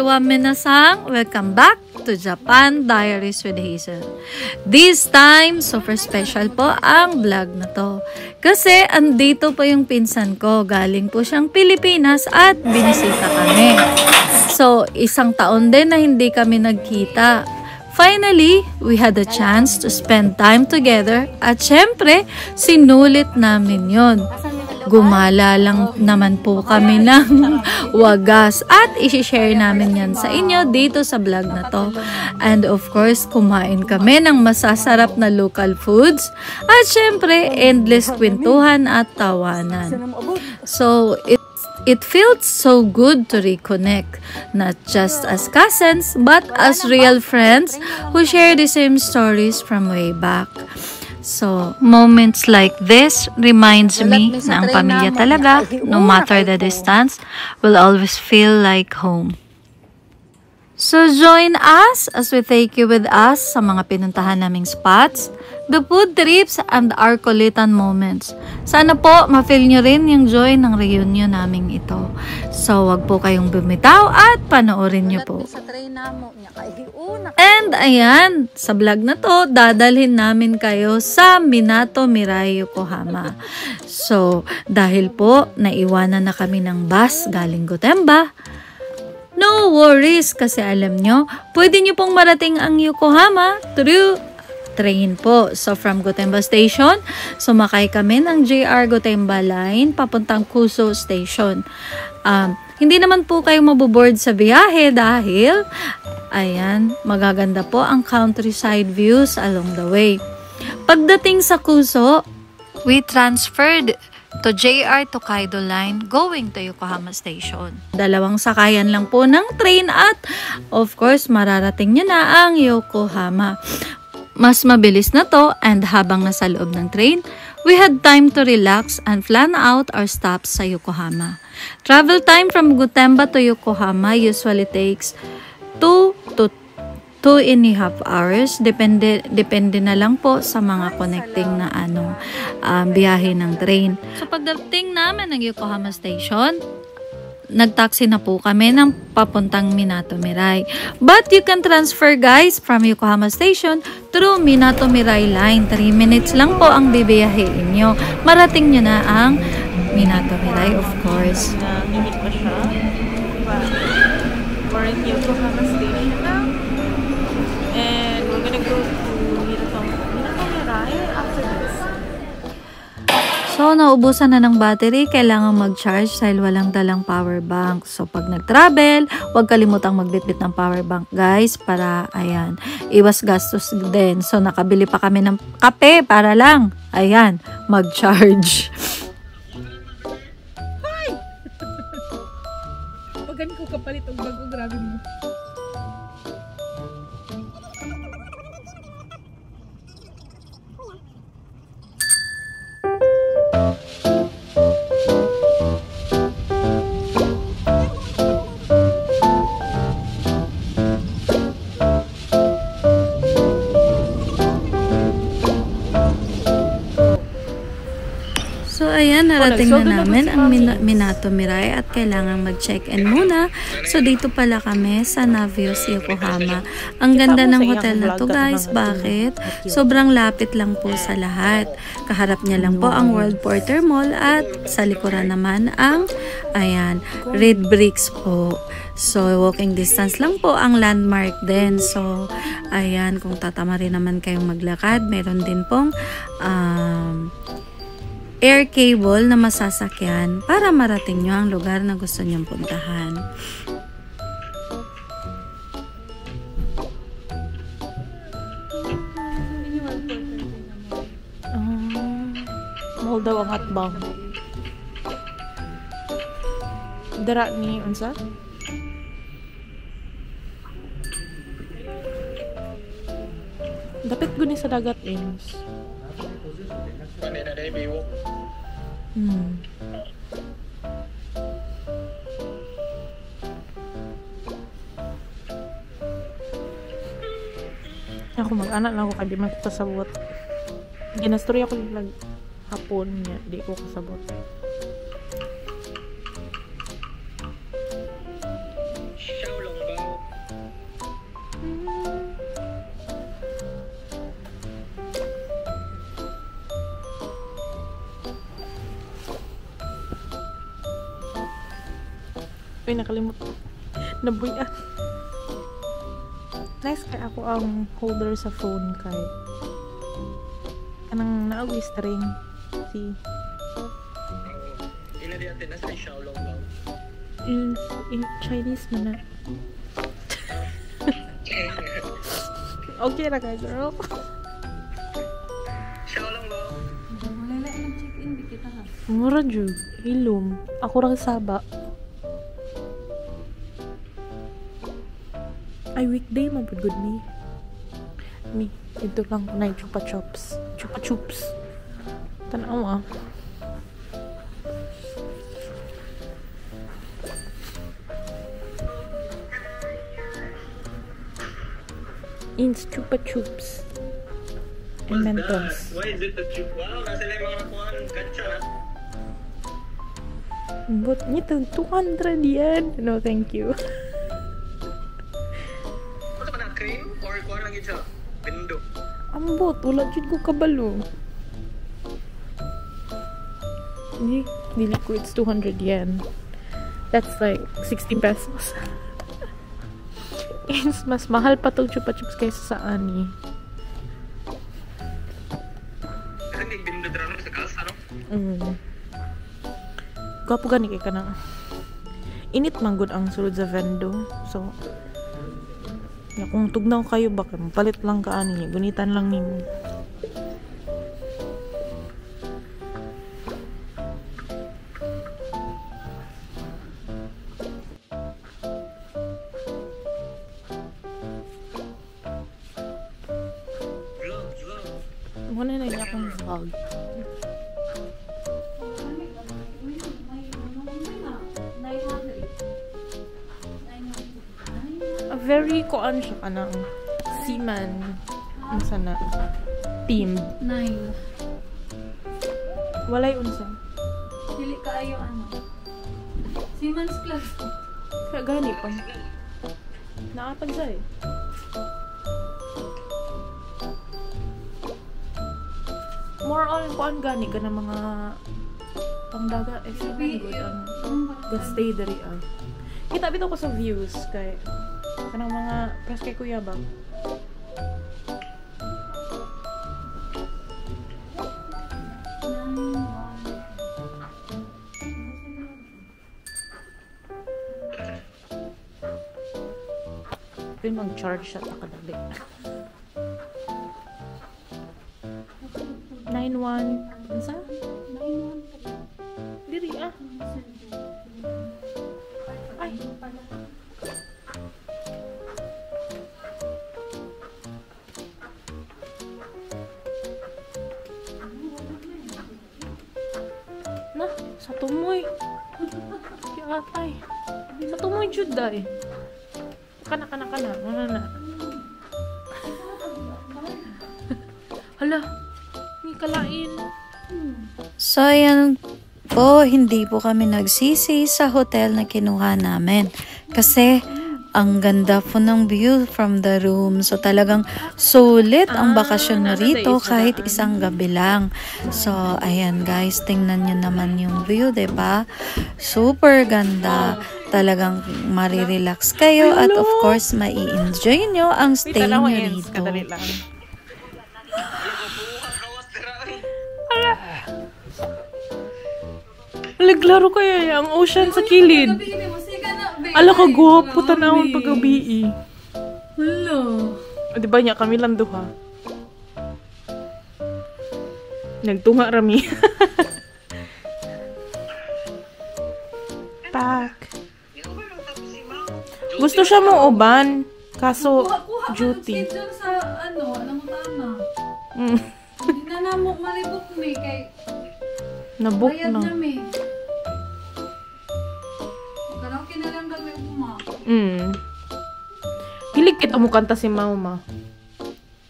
Konnichiwa minasang! Welcome back to Japan Diaries with Hazel. This time, super special po ang vlog na to. Kasi andito po yung pinsan ko. Galing po siyang Pilipinas at binisita kami. So, isang taon din na hindi kami nagkita. Finally, we had a chance to spend time together at syempre, sinulit namin yon. Gumala lang naman po kami ng wagas at isi-share namin yan sa inyo dito sa vlog na to. And of course, kumain kami ng masasarap na local foods at syempre, endless kwentuhan at tawanan. So, it felt so good to reconnect, not just as cousins, but as real friends who share the same stories from way back. So, moments like this reminds me na ang pamilya talaga, no matter the distance, will always feel like home. So, join us as we take you with us sa mga pinuntahan naming spots, the food trips, and our kulitan moments. Sana po, ma-feel nyo rin yung joy ng reunion naming ito. So, wag po kayong bumitaw at panoorin nyo po. And ayan, sa vlog na to, dadalhin namin kayo sa Minato Mirai, Yokohama. So, dahil po, naiwanan na kami ng bus galing Gotemba, no worries kasi alam nyo, pwede nyo pong marating ang Yokohama through train po. So, from Gotemba Station, sumakay kami ng JR Gotemba Line papuntang Kuso Station. Hindi naman po kayo maboboard sa biyahe dahil, ayan, magaganda po ang countryside views along the way. Pagdating sa Kuso, we transferred to JR Tokaido Line going to Yokohama Station. Dalawang sakayan lang po ng train at of course mararating nyo na ang Yokohama. Mas mabilis na to and habang nasa loob ng train, we had time to relax and plan out our stops sa Yokohama. Travel time from Gotemba to Yokohama usually takes 2 to 2.5 hours. Depende na lang po sa mga connecting na biyahe ng train. So pagdating namin ng Yokohama Station, nagtaxi na po kami ng papuntang Minato Mirai. But you can transfer guys from Yokohama Station through Minato Mirai Line. 3 minutes lang po ang bibiyahein nyo. Marating nyo na ang Minato Mirai, of course. Limit pa siya. We're in Yokohama Station now. And we're gonna go to Minato Mirai after this. So, naubusan na ng battery, kailangan mag-charge dahil walang dalang power bank. So, pag nag-travel, huwag kalimutang magbitbit ng power bank, guys, para, ayan, iwas gastos din. So, nakabili pa kami ng kape para lang, ayan, mag-charge. Hi! Pag ganun ko kapalit ang bago, grabe mo. So, ayan, narating na namin ang Minato Mirai at kailangan mag-check-in muna. So, dito pala kami sa Navios, Yokohama. Ang ganda ng hotel na to, guys. Bakit? Sobrang lapit lang po sa lahat. Kaharap niya lang po ang World Porter Mall at sa likuran naman ang, ayan, Red Bricks po. So, walking distance lang po ang landmark din. So, ayan, kung tatama rin naman kayong maglakad, meron din pong, air cable na masasakyan para marating nyo ang lugar na gusto nyong puntahan. Mahal daw ang hotbang. Dara ni unsa? Dapat guni sa dagat ins. Ako mag-anak lang ako kadi magkasabot. Ginastorya ko lang hapon niya, di ko kasabot. Ay, nakalimot. Nabuyan. Nice kay ako ang holder sa phone kay. Anang naagwi string. See? Ina di atin na sa Xiaolong Bao. In Chinese man na. Okay na ka, girl. Xiaolong Bao. Wala na yung check-in, di kita ha. Mura jud. Ilum. Ako ra saba. Ay, weekday man po good me. Ito lang ko na yung chupa chups. Chupa chups. Tanaw ah. Ins chupa chups. And Mentos. Why is it that you... Wow, nasa lang mga kuhan. Katsa na. But nito, 200 yan. No, thank you. Ano ba na? Cream? Or kuhan lang yun siya? Pindo. Ambot, wala dyan ko kabalo. Hindi, dili ko, it's 200 yen. That's like 60 pesos. It's mas mahal pa tong chupa chups kaysa sa ani. Kasi hindi pindo drano sa kalsa, no? Gwapo gani kay ka na. Init man gud ang sulod sa vendo. So, ya, kung tugnaw kayo baka palit lang ka ani, gunitan lang nimo. Muna na niya akong vlog. A very kuan siya ka ng seaman. Ano sana? Team. 9. Walay unsa. Dili kaayo ano. Siemens Class. Kaya gani pa. Naapag sa eh. More on kuan gani ka ng mga pangdaga eh sabi good ang gastay diri ah. Kita bitaw ko sa views kay kanang mga press kay kuya ba. Pwede mag-charge siya ta kadali. 9-1. Ansa? 9-1. Diri ah. Ay. Na, sa tumoy. Atay. Sa tumoy jud day. Kana. Hala. Ni kalain. So, ayan po, hindi po kami nagsisi sa hotel na kinuha namin. Kasi, ang ganda po ng view from the room. So, talagang sulit ang bakasyon na rito kahit isang gabi lang. So, ayan guys, tingnan nyo naman yung view, diba? Super ganda. Talagang marirelax kayo at of course, mai-enjoy nyo ang stay nyo rito. Naglaro kaya ang ocean sa kilid. Ala ka gwapo tanawon paggabi. Hello. Di ba niya kami lang duha? Nagtunga rami. Pak. Gusto siya mo uban, kaso duty. Sa ano, tama. Hindi na namo maribok mi kay nabook bayad na. na mi. Karaoke na lang kami uma. Hilig kita mo kanta si Mama.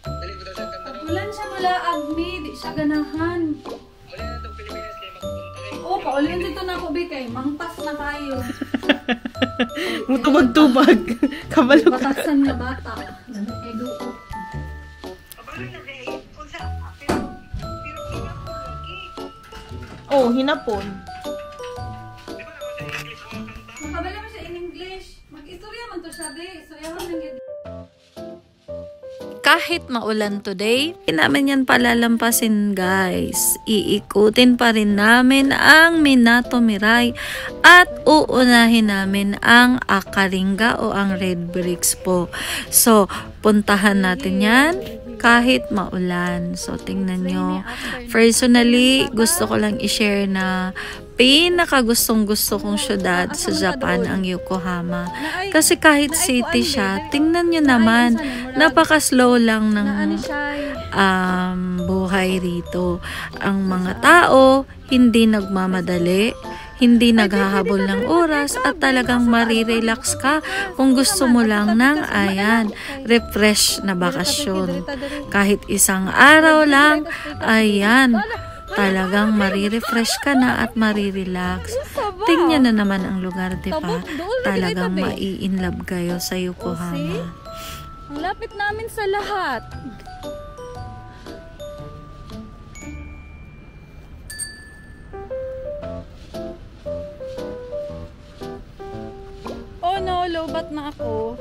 Dali ko daw siya kanta, no? Ulan siya mula agmi, di siya ganahan. Wala na itong Pilipinas kayo magpunta kayo. O, paulan dito na ako bikay, mangpas na kayo. Mutubag-tubag. Kabalo ka. Batasan na bata. Edu. Oh, hinapon. Di ba naman sa English mga kanta? Makabala mo siya ining kahit maulan today, hindi namin yan palalampasin guys. Iikutin pa rin namin ang Minato Miray at uunahin namin ang Akaringa o ang Red Bricks po. So, puntahan natin yan kahit maulan. So, tingnan nyo. Personally, gusto ko lang i-share na pinakagustong-gusto kong syudad sa Japan ang Yokohama. Kasi kahit city siya, tingnan nyo naman, napaka-slow lang ng buhay rito. Ang mga tao, hindi nagmamadali, hindi naghahabol ng oras, at talagang marirelax ka kung gusto mo lang ng refresh na bakasyon. Kahit isang araw lang, ayan, talagang marirefresh ka na at marirelax. Tingnan na naman ang lugar, diba? Talagang mai-inlove kayo sa Yokohama. Ang lapit namin sa lahat. Oh no, lobat na ako.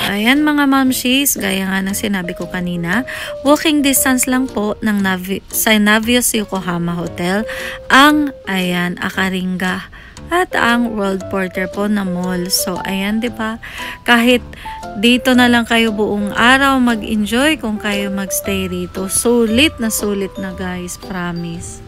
Ayan mga mamshis, gaya nga ng sinabi ko kanina, walking distance lang po ng sa Navios Yokohama Hotel ang Akaringa at ang World Porter po na mall. So ayan, 'di ba? Kahit dito na lang kayo buong araw mag-enjoy kung kayo magstay rito. Sulit na guys, promise.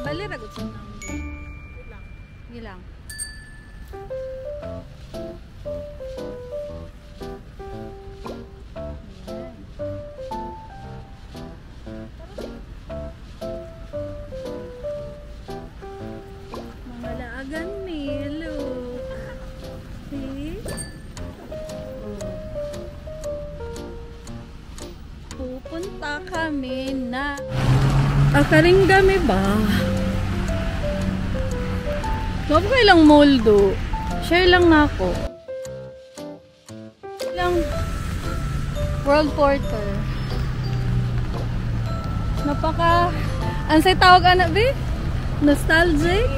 Bali ragot sa nang. Gilang. Mga laagan ni look. See? Pupunta kami na Akaringa may ba? Huwag ko ilang moldo. Share lang na ako. Ilang World Porter. Napaka... Ansay tawag anak be? Nostalgic?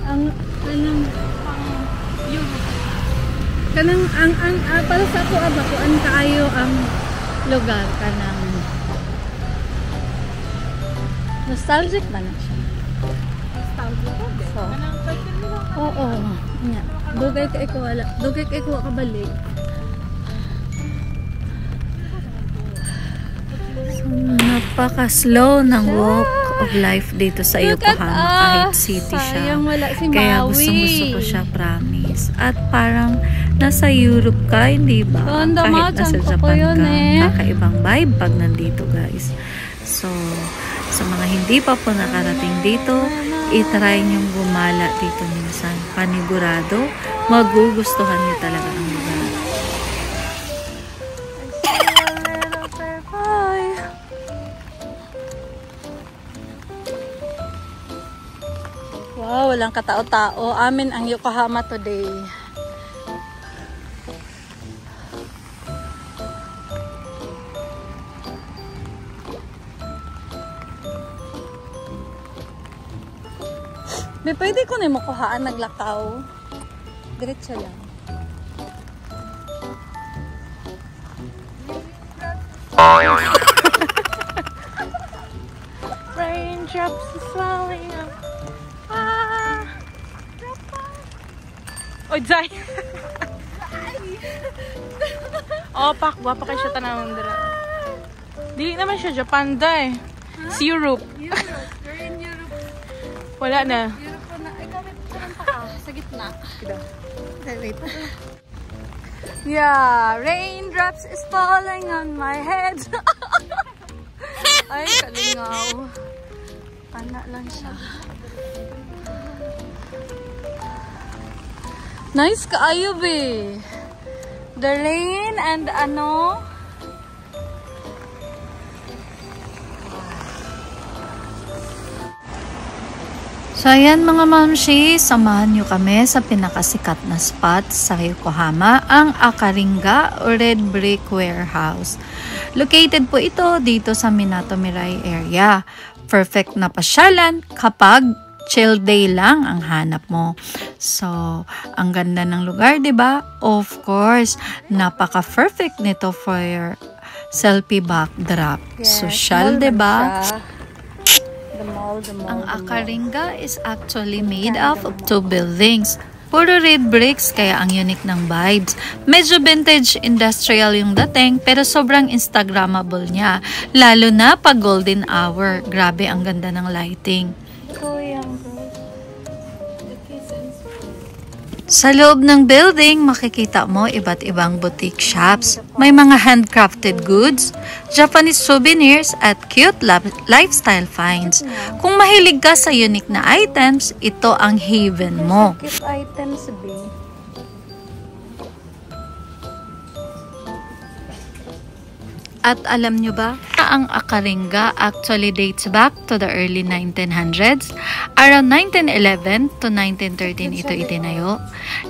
Ang... Anong... Kanang... Ang... Para sa ako ko ang kaayo ang lugar kanang... Nostalgic ba na siya? So, oo. Dugay ka ikaw wala. Dugay ka ikaw kabalik. So, napaka-slow ng walk of life dito sa Yokohama kahit city siya. Kaya gustong-gusto ko siya, promise. At parang nasa Europe ka, hindi ba? Kahit nasa Japan ka. Kakaibang vibe pag nandito, guys. So, sa mga hindi pa po nakarating dito, i-try nyong gumala dito minsan. Panigurado, magugustuhan niyo talaga ang lugar. Wow, walang katao-tao. Amin ang Yokohama today. May pwede ko na mo kuhaan naglakaw. Diretso lang. Raindrops are falling up. Oy, Zay! Pak, guwapa kayo siya tanawang dala. Dili naman siya Japan, day. It's Europe. You're in Europe. Wala na. Sa gitna. Wait. Yeah, raindrops is falling on my head. Ay, kalingaw. Anak lang siya. Nice kaayo be. The rain and ano. So ayan mga mamshi, samahan nyo kami sa pinakasikat na spot sa Yokohama, ang Akaringa o Red Brick Warehouse. Located po ito dito sa Minato Mirai area. Perfect na pasyalan kapag chill day lang ang hanap mo. So, ang ganda ng lugar, 'di ba? Of course, napaka-perfect nito for your selfie backdrop. Yes, Social, 'di ba? The Ang Akaringa is actually made up of 2 buildings. Puro red bricks, kaya ang unique ng vibes. Medyo vintage industrial yung dating, pero sobrang Instagrammable niya. Lalo na pag golden hour. Grabe, ang ganda ng lighting. Sa loob ng building, makikita mo iba't ibang boutique shops. May mga handcrafted goods, Japanese souvenirs, at cute lifestyle finds. Kung mahilig ka sa unique na items, ito ang haven mo. Cute items, be. At alam nyo ba, ang Akaringa actually dates back to the early 1900s. Around 1911 to 1913 ito itinayo.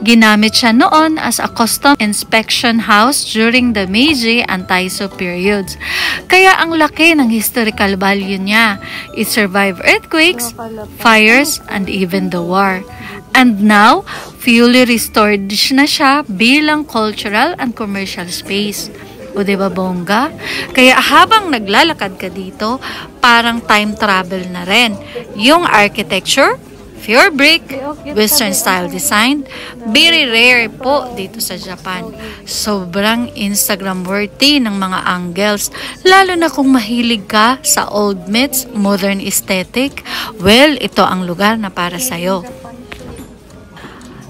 Ginamit siya noon as a custom inspection house during the Meiji and Taiso periods. Kaya ang laki ng historical value niya. It survived earthquakes, fires, and even the war. And now, fully restored na siya bilang cultural and commercial space. O diba bongga? Kaya habang naglalakad ka dito, parang time travel na rin. Yung architecture, pure brick, western style design, very rare po dito sa Japan. Sobrang Instagram worthy ng mga angles, lalo na kung mahilig ka sa old myths, modern aesthetic. Well, ito ang lugar na para sa'yo.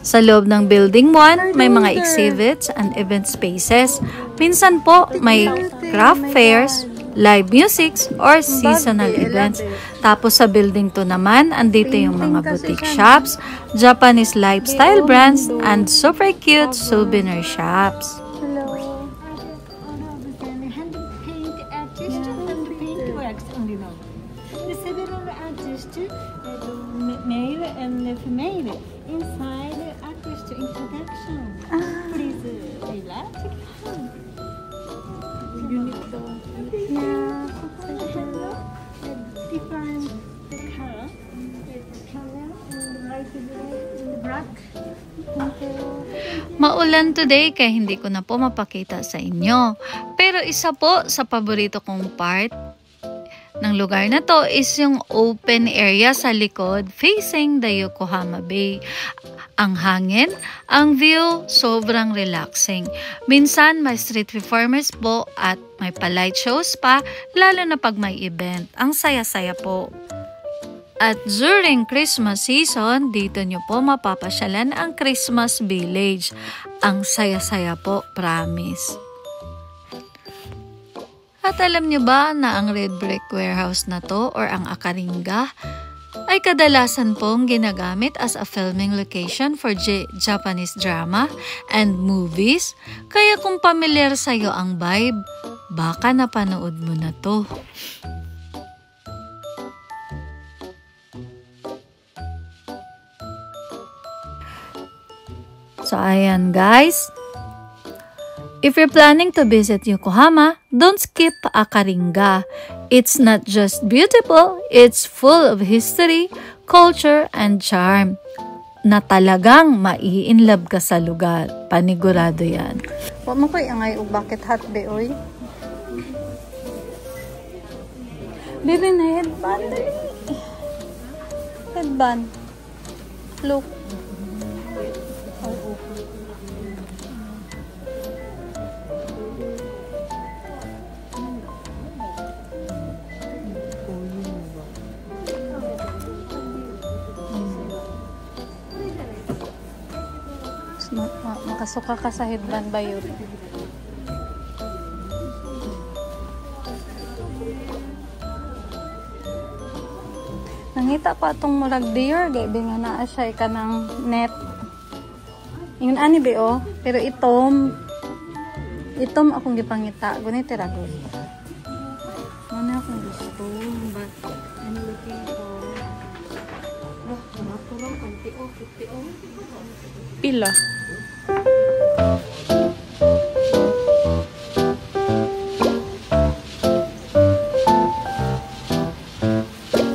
Sa loob ng Building 1, may mga exhibits and event spaces. Minsan po, may craft fairs, live musics, or seasonal events. Tapos sa Building 2 naman, andito yung mga boutique shops, Japanese lifestyle brands, and super cute souvenir shops. Male and female inside artist introduction. Please relax. Unique daw. Yeah, different color. Color and light blue and black. Maulan today kaya hindi ko na po mapakita sa inyo. Pero isa po sa paborito kong part ng lugar na to is yung open area sa likod facing the Yokohama Bay. Ang hangin, ang view, sobrang relaxing. Minsan may street performers po at may pa-light shows pa, lalo na pag may event. Ang saya-saya po. At during Christmas season, dito nyo po mapapasyalan ang Christmas Village. Ang saya-saya po, promise. At alam nyo ba na ang Red Brick Warehouse na to or ang Akaringa ay kadalasan pong ginagamit as a filming location for Japanese drama and movies? Kaya kung familiar sa'yo ang vibe, baka napanood mo na to. So ayan guys. If you're planning to visit Yokohama, don't skip Akaringa. It's not just beautiful, it's full of history, culture, and charm. Na talagang mai-inlove ka sa lugar. Panigurado yan. Wa mo koy angay og bakit hot be oy. Baby na headband. Headband. Look. Makasuka ka sa headband ba yun? Nangita pa itong murag deer, gabi nga naa siya ka ng net. Yung ani be oh, pero itom akong gipangita. Gunit tira good. Mana akong gusto, but I'm looking for natural anti o 50 o. Pila.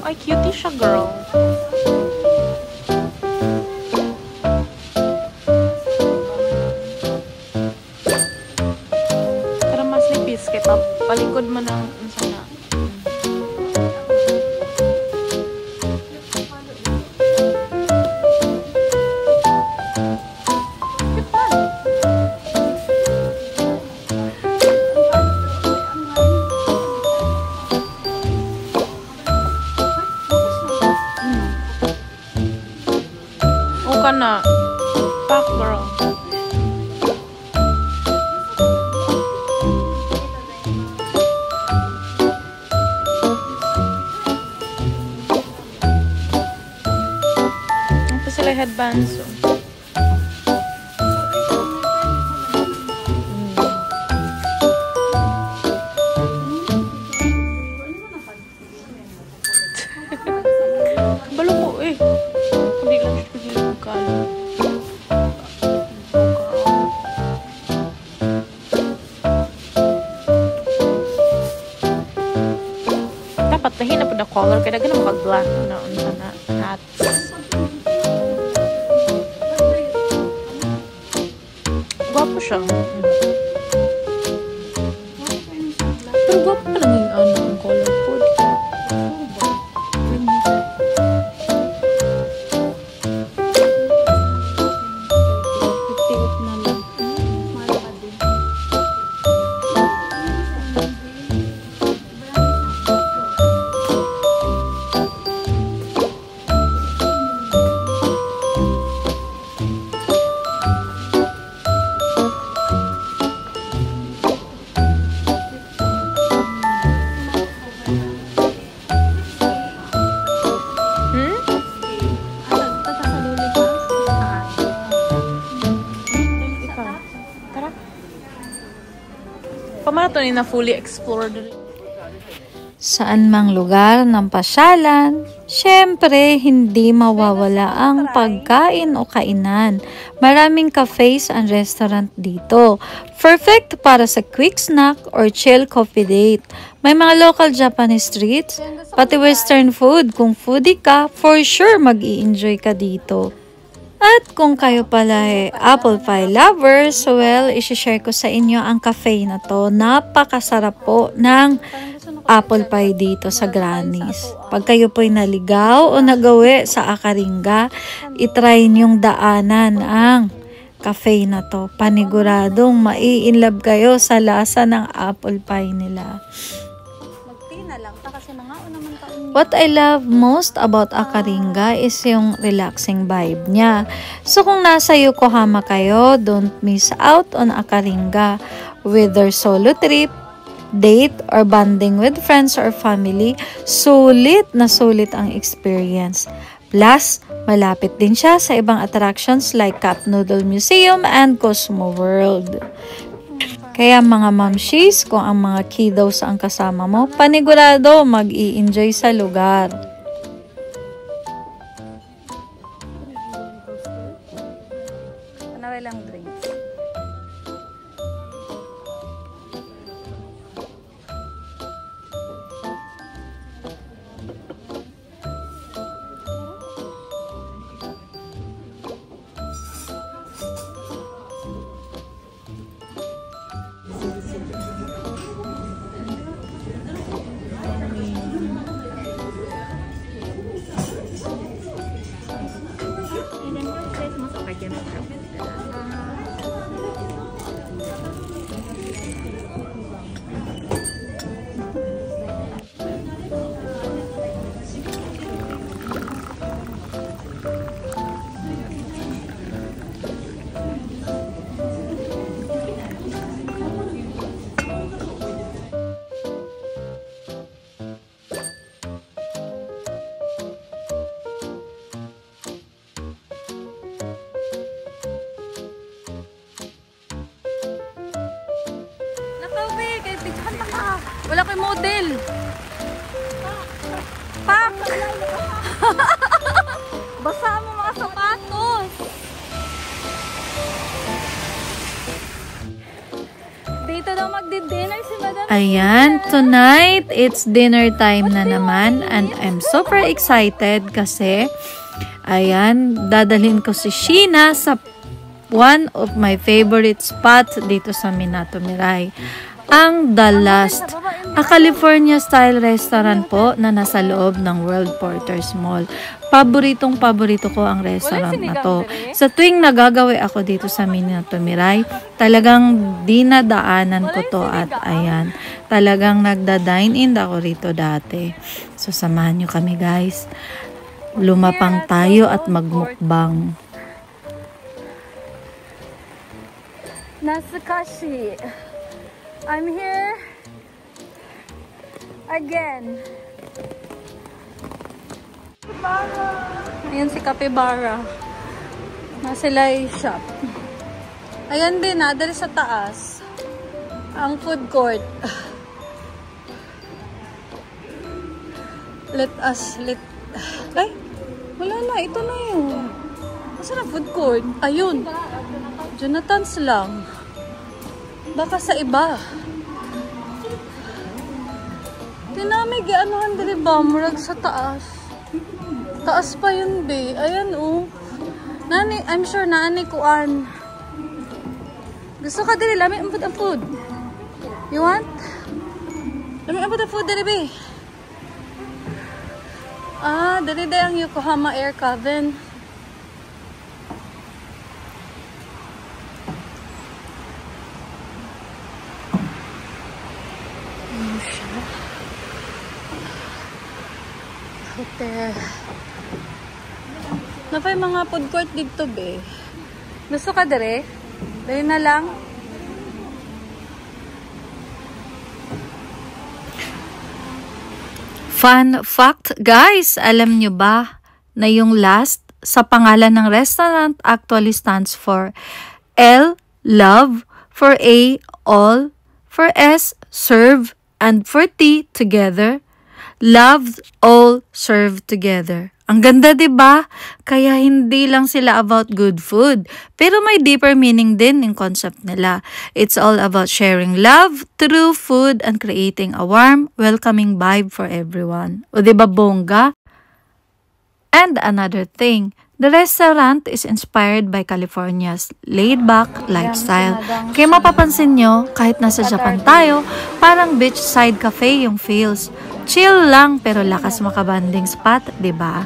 Ay, cutie siya, girl. Pero mas nipis kay palikod mo ng sana. O ka na. Pack, girl. Ito sila headbands. So. Balo po eh. Hindi lang siya pagiging magkala. Dapat nahin na po na color kaya ganun mag-black na unsa na hats. Gwapo siya. Pero gwapo pa lang yung ang color code. Pamana to ni na fully explored. Saan mang lugar ng pasyalan, syempre hindi mawawala ang pagkain o kainan. Maraming cafes and restaurant dito. Perfect para sa quick snack or chill coffee date. May mga local Japanese streets, pati western food. Kung foodie ka, for sure mag-i-enjoy ka dito. At kung kayo pala apple pie lovers, well, isi-share ko sa inyo ang cafe na to. Napakasarap po ng apple pie dito sa Granny's. Pag kayo po'y naligaw o nagawi sa Akaringa, itry niyong daanan ang cafe na to. Paniguradong mai-inlove kayo sa lasa ng apple pie nila. What I love most about Akaringa is yung relaxing vibe niya. So kung nasa Yokohama kayo, don't miss out on Akaringa. Whether solo trip, date, or bonding with friends or family, sulit na sulit ang experience. Plus, malapit din siya sa ibang attractions like Cup Noodle Museum and Cosmo World. Kaya mga mamshis, kung ang mga kiddos ang kasama mo, panigurado mag-i-enjoy sa lugar. Panaway lang drinks. Wala kay model. Pak! Basa mo mga sapatos. Dito daw magdi-dinner si Madam. Ayan, tonight it's dinner time na naman and I'm super excited kasi ayan, dadalhin ko si Sheena sa one of my favorite spots dito sa Minato Miray. Ang The Last, a California-style restaurant po na nasa loob ng World Porter's Mall. Paborito ko ang restaurant na to. Sa tuwing nagagawi ako dito sa Minato Miray, talagang dinadaanan ko to at ayan, talagang nagda-dine-in ako rito dati. So, samahan nyo kami guys. Lumapang tayo at magmukbang. Natsukashi. I'm here again. Ayan si Capybara. Nasilay shop. Ayan din, dali sa taas. Ang food court. Ay, wala na. Ito na yun. Saan ang food court? Ayun. Jonathan's lang. Baka sa iba. Tinamig, anuhan dili ba? Murag sa taas. Taas pa yun, be. Ayan, oh. Nani, I'm sure naani kuan. Gusto ka dili, lami ang food. You want? Lami ang food dili, be. Ah, dili ang Yokohama Air Coven. Hotel. Napay mga food court dito, be. Gusto ka dire? Dali na lang. Fun fact, guys, alam nyo ba na yung last sa pangalan ng restaurant actually stands for L, love, for A, all, for S, serve, and for T, together. Love, all, serve together. Ang ganda, 'di ba? Kaya hindi lang sila about good food, pero may deeper meaning din yung concept nila. It's all about sharing love through food and creating a warm, welcoming vibe for everyone. O 'di ba, bongga? And another thing, the restaurant is inspired by California's laid-back lifestyle. Kaya mapapansin nyo, kahit nasa Japan tayo, parang beachside cafe yung feels. Chill lang pero lakas makabanding spot, 'di ba?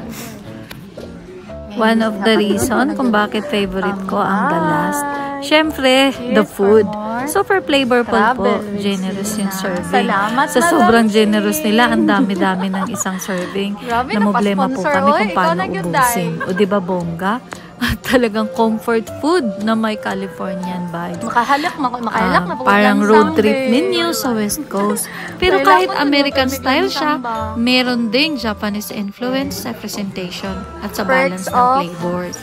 One of the reason kung bakit favorite ko ang The Last, syempre, the food. Super flavorful po, generous yung serving. Sa sobrang generous nila, ang dami-dami ng isang serving. Namblema po kami kung paano ubusin. O 'di ba, bongga? Talagang comfort food na may Californian vibe. Makahalak na po. Parang road trip menu sa West Coast. Pero kahit American style siya, meron ding Japanese influence sa presentation at sa balance ng flavors.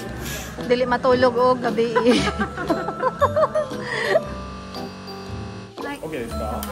Dili matulog o gabi. Okay, stop.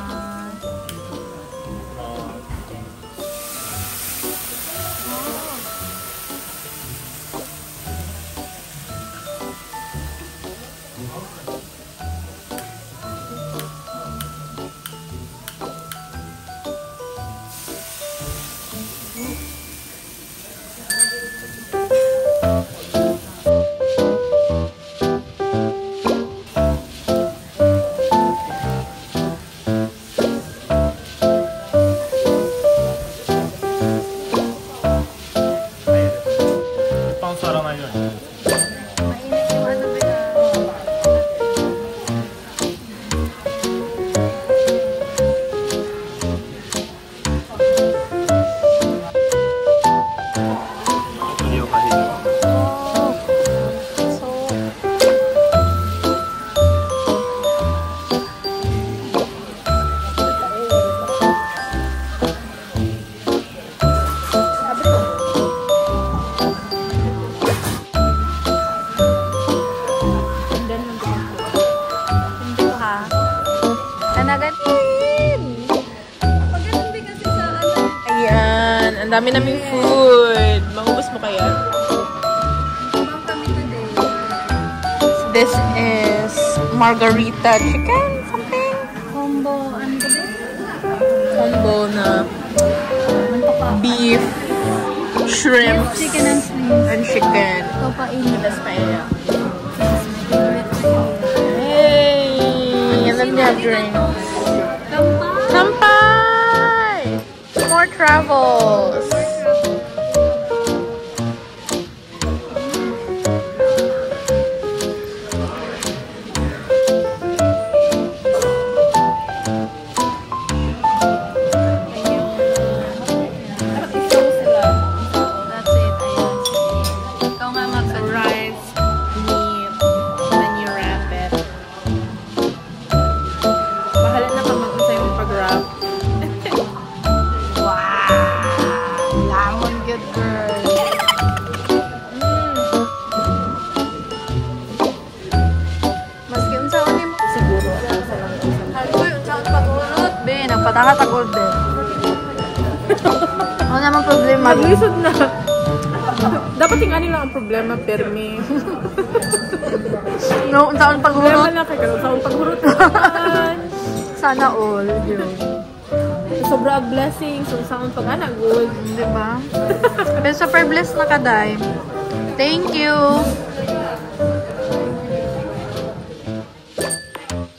dami naming food. Maubos mo kaya? This is margarita chicken something. Combo, ano ba din? Combo na beef, shrimp, Chicken and shrimp. and chicken. Ito pa init. Tapos paella. Hey! Let me have drink. Kampai! More travels! That's it. Ayan. Ikaw nga mag-rice. Rice, meat, then you wrap it. Bahala na kang mag-usa yung pag-wrap. Lamon good girl. Maski unsaon nimo? Siguro. Sa lang Uy, unsaon pag-urot? Be, nagpatangat ang order. Ano naman problema? Naglisod na. Dapat yung ano lang ang problema, permi. No, unsaon Problema pag-urot? na kay karon sa paghurot. Sana all. Yun. Sobra ang blessing, so saan pag-anak, good. Diba? Pero super blessed na kaday. Thank you.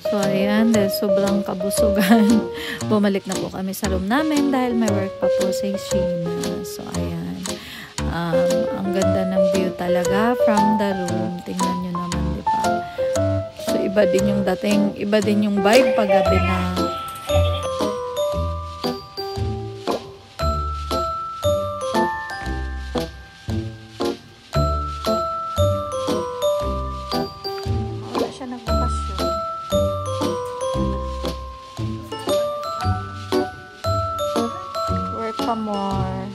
So, ayan, dahil sobrang kabusugan, bumalik na po kami sa room namin dahil may work pa po si Sheena. So, ayan. Ang ganda ng view talaga from the room. Tingnan nyo naman, di ba? So, iba din yung dating, iba din yung vibe pag gabi na. Wala siya nagbakasyon. Work pa more.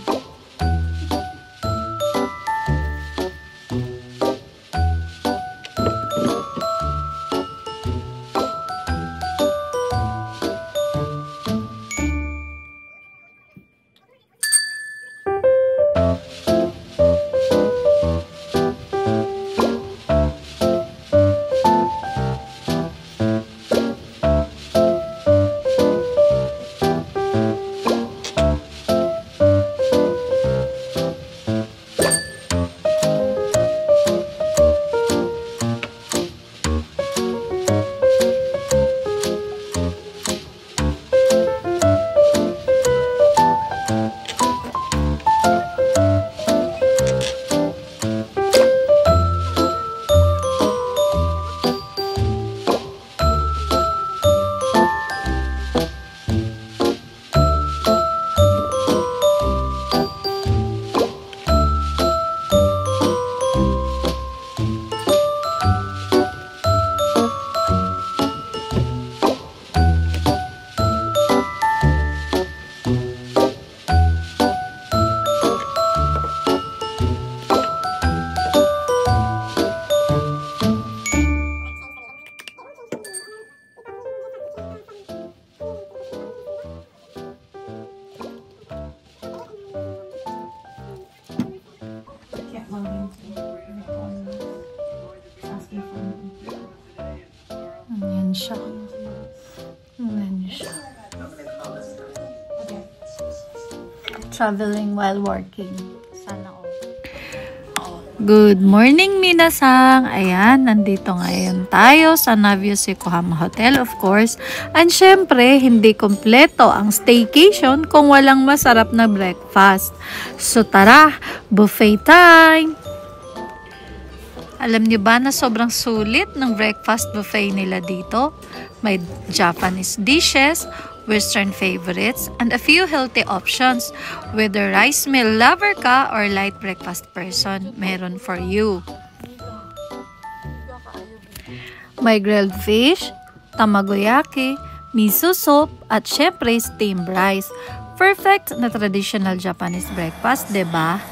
Ayan siya. Ayan siya. Traveling while working. Sana all. Good morning, minasang! Ayan, nandito ngayon tayo sa Navios Yokohama Hotel, of course. And syempre, hindi kompleto ang staycation kung walang masarap na breakfast. So tara, buffet time! Alam niyo ba na sobrang sulit ng breakfast buffet nila dito? May Japanese dishes, Western favorites, and a few healthy options. Whether rice meal lover ka or light breakfast person, meron for you. May grilled fish, tamagoyaki, miso soup, at syempre steamed rice. Perfect na traditional Japanese breakfast, 'di ba?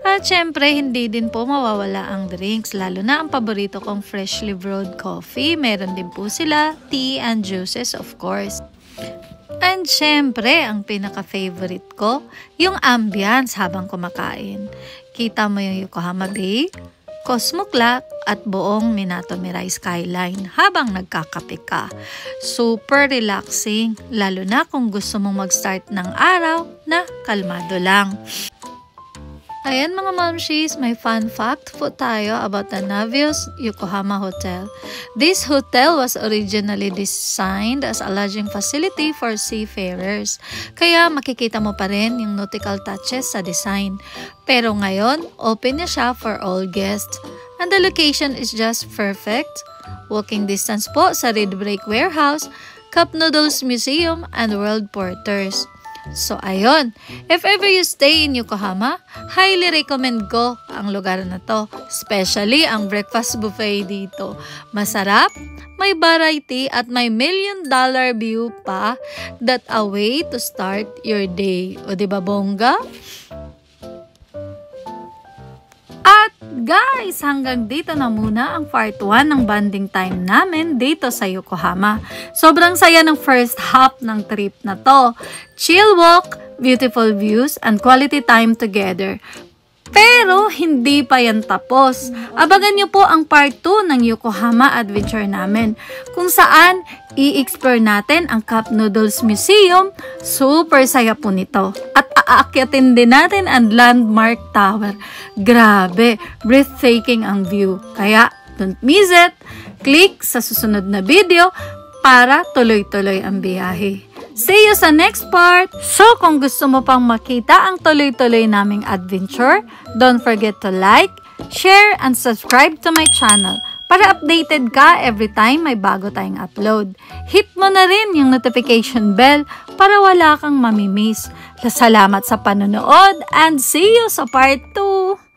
At syempre, hindi din po mawawala ang drinks, lalo na ang paborito kong freshly brewed coffee. Meron din po sila tea and juices, of course. And syempre, ang pinaka-favorite ko, yung ambience habang kumakain. Kita mo yung Yokohama Bay, Cosmo Clock at buong Minato Mirai skyline habang nagkakape ka. Super relaxing, lalo na kung gusto mong mag-start ng araw na kalmado lang. Ayan mga momshies, may fun fact po tayo about the Navios Yokohama Hotel. This hotel was originally designed as a lodging facility for seafarers. Kaya makikita mo pa rin yung nautical touches sa design. Pero ngayon, open na siya for all guests. And the location is just perfect. Walking distance po sa Red Brick Warehouse, Cup Noodles Museum, and World Porters. So, ayun. If ever you stay in Yokohama, highly recommend ko ang lugar na to. Especially ang breakfast buffet dito. Masarap, may variety, at may $1 million view pa. That a way to start your day. O diba bongga? At guys, hanggang dito na muna ang part 1 ng bonding time namin dito sa Yokohama. Sobrang saya ng first half ng trip na to. Chill walk, beautiful views, and quality time together. Pero hindi pa yan tapos. Abangan nyo po ang part 2 ng Yokohama adventure namin, kung saan i-explore natin ang Cup Noodles Museum. Super saya po nito. At aakyatin din natin ang Landmark Tower. Grabe, breathtaking ang view. Kaya don't miss it. Click sa susunod na video para tuloy-tuloy ang biyahe. See you sa next part! So, kung gusto mo pang makita ang tuloy-tuloy naming adventure, don't forget to like, share, and subscribe to my channel para updated ka every time may bago tayong upload. Hit mo na rin yung notification bell para wala kang mamimiss. Salamat sa panonood and see you sa part 2!